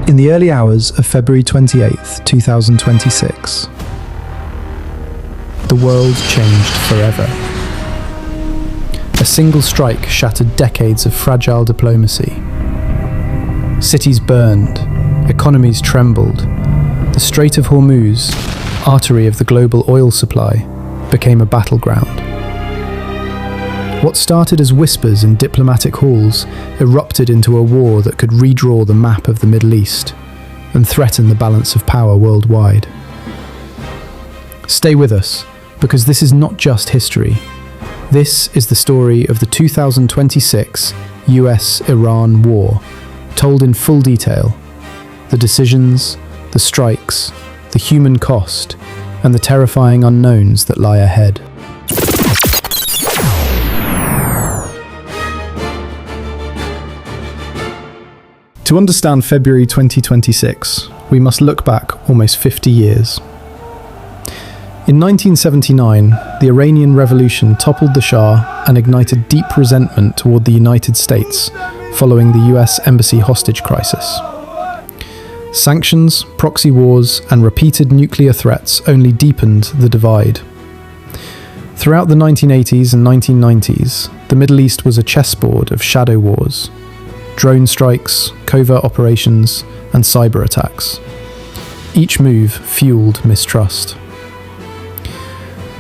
In the early hours of February 28th, 2026, the world changed forever. A single strike shattered decades of fragile diplomacy. Cities burned, economies trembled. The Strait of Hormuz, artery of the global oil supply, became a battleground. What started as whispers in diplomatic halls erupted into a war that could redraw the map of the Middle East and threaten the balance of power worldwide. Stay with us, because this is not just history. This is the story of the 2026 US-Iran war, told in full detail. The decisions, the strikes, the human cost, and the terrifying unknowns that lie ahead. To understand February 2026, we must look back almost 50 years. In 1979, the Iranian Revolution toppled the Shah and ignited deep resentment toward the United States following the US Embassy hostage crisis. Sanctions, proxy wars, and repeated nuclear threats only deepened the divide. Throughout the 1980s and 1990s, the Middle East was a chessboard of shadow wars, drone strikes, covert operations, and cyber attacks. Each move fueled mistrust.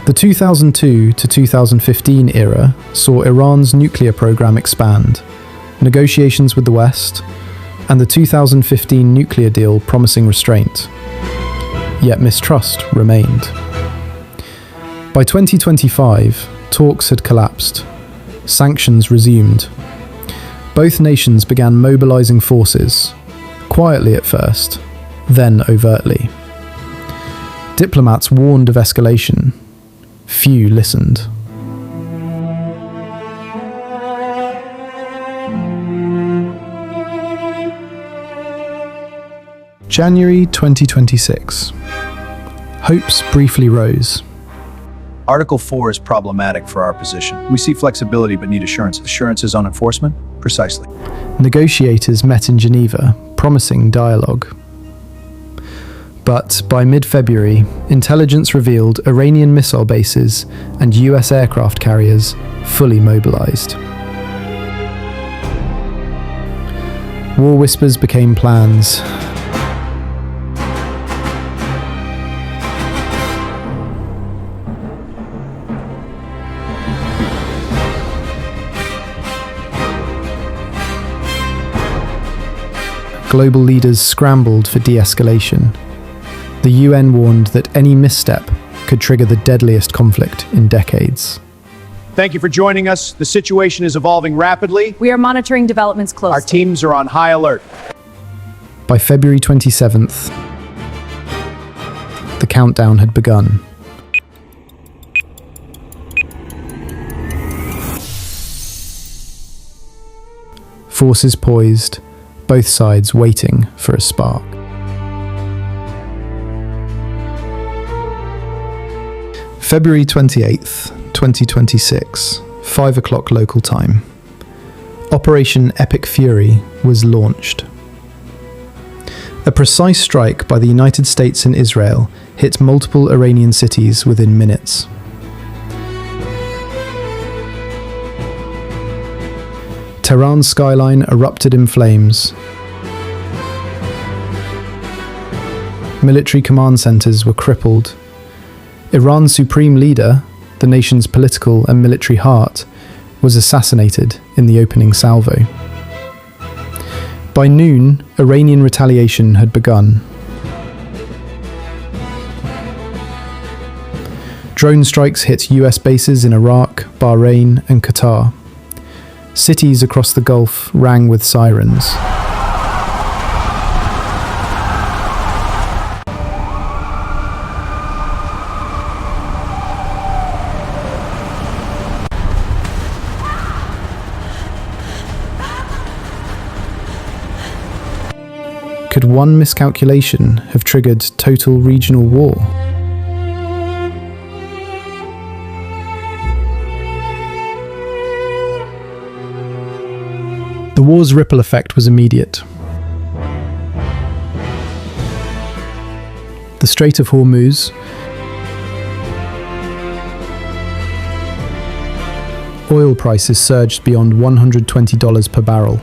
The 2002 to 2015 era saw Iran's nuclear program expand, negotiations with the West, and the 2015 nuclear deal promising restraint. Yet mistrust remained. By 2025, talks had collapsed. Sanctions resumed. Both nations began mobilizing forces, quietly at first, then overtly. Diplomats warned of escalation. Few listened. January 2026. Hopes briefly rose. Article 4 is problematic for our position. We see flexibility but need assurance. Assurances on enforcement? Precisely. Negotiators met in Geneva, promising dialogue. But by mid-February, intelligence revealed Iranian missile bases and US aircraft carriers fully mobilized. War whispers became plans. Global leaders scrambled for de-escalation. The UN warned that any misstep could trigger the deadliest conflict in decades. Thank you for joining us. The situation is evolving rapidly. We are monitoring developments closely. Our teams are on high alert. By February 27th, the countdown had begun. Forces poised, both sides waiting for a spark. February 28th, 2026, 5 o'clock local time. Operation Epic Fury was launched. A precise strike by the United States and Israel hit multiple Iranian cities within minutes. Tehran's skyline erupted in flames. Military command centers were crippled. Iran's supreme leader, the nation's political and military heart, was assassinated in the opening salvo. By noon, Iranian retaliation had begun. Drone strikes hit US bases in Iraq, Bahrain, and Qatar. Cities across the Gulf rang with sirens. Could one miscalculation have triggered total regional war? The war's ripple effect was immediate. the Strait of Hormuz, oil prices surged beyond $120 per barrel.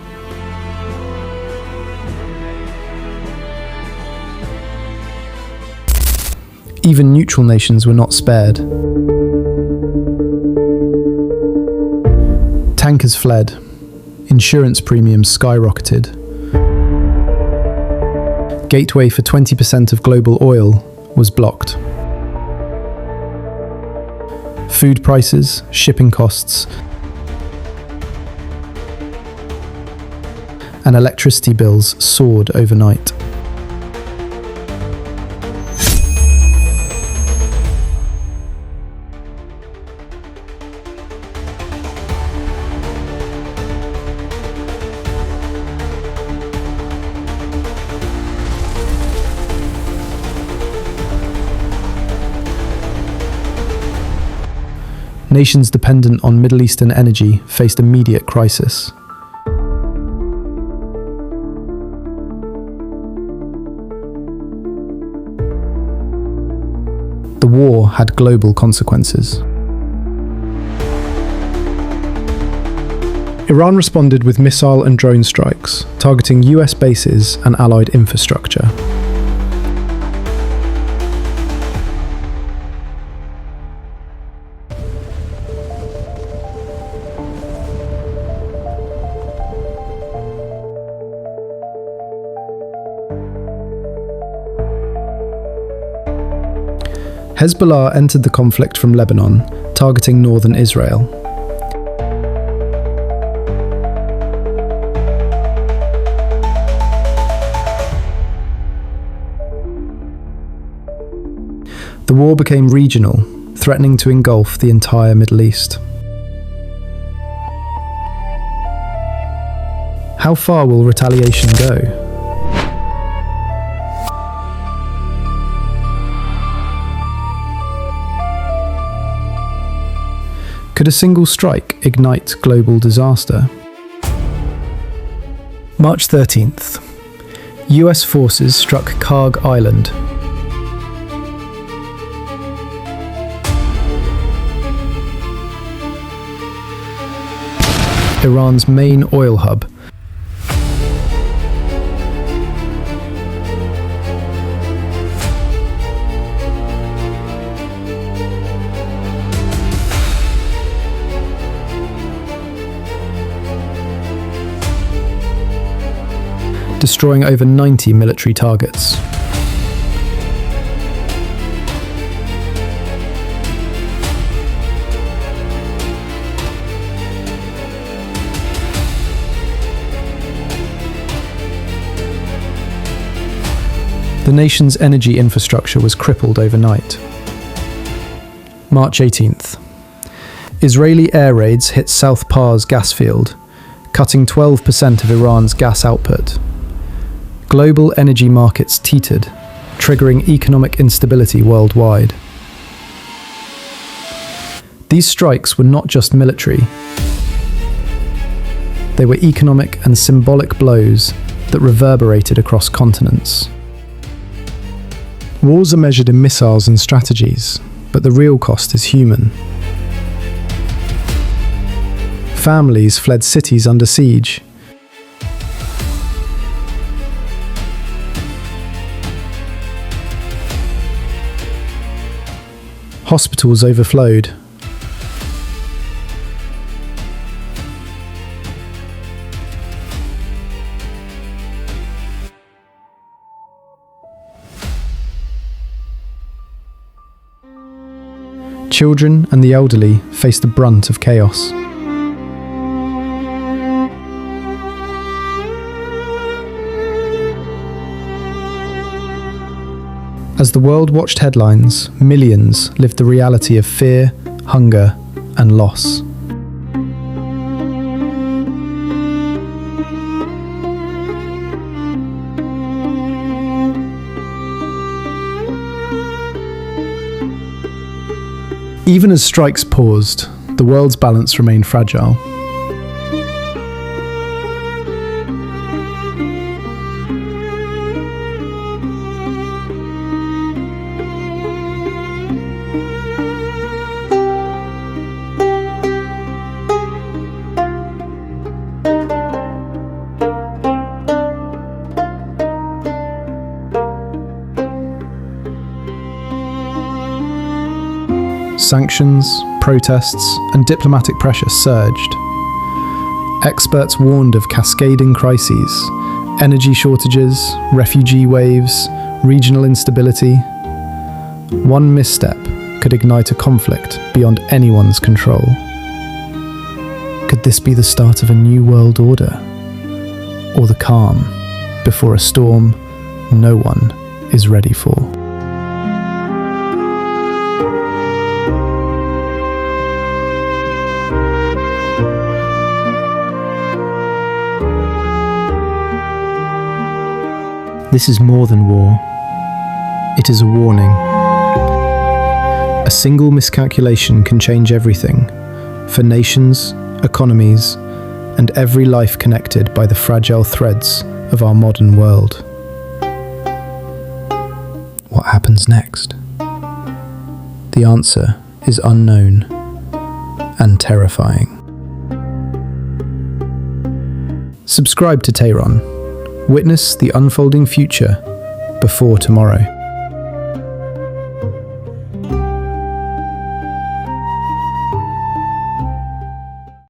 Even neutral nations were not spared. Tankers fled. Insurance premiums skyrocketed. Gateway for 20% of global oil was blocked. Food prices, shipping costs, and electricity bills soared overnight. Nations dependent on Middle Eastern energy faced immediate crisis. The war had global consequences. Iran responded with missile and drone strikes, targeting US bases and allied infrastructure. Hezbollah entered the conflict from Lebanon, targeting northern Israel. The war became regional, threatening to engulf the entire Middle East. How far will retaliation go? Could a single strike ignite global disaster? March 13th. US forces struck Karg Island. Iran's main oil hub. Destroying over 90 military targets. The nation's energy infrastructure was crippled overnight. March 18th. Israeli air raids hit South Pars gas field, cutting 12% of Iran's gas output. Global energy markets teetered, triggering economic instability worldwide. These strikes were not just military. They were economic and symbolic blows that reverberated across continents. Wars are measured in missiles and strategies, but the real cost is human. Families fled cities under siege. Hospitals overflowed. Children and the elderly faced the brunt of chaos. As the world watched headlines, millions lived the reality of fear, hunger, and loss. Even as strikes paused, the world's balance remained fragile. Sanctions, protests, and diplomatic pressure surged. Experts warned of cascading crises, energy shortages, refugee waves, regional instability. One misstep could ignite a conflict beyond anyone's control. Could this be the start of a new world order? Or the calm before a storm no one is ready for? This is more than war. It is a warning. A single miscalculation can change everything for nations, economies, and every life connected by the fragile threads of our modern world. What happens next? The answer is unknown and terrifying. Subscribe to Tehran. Witness the unfolding future before tomorrow.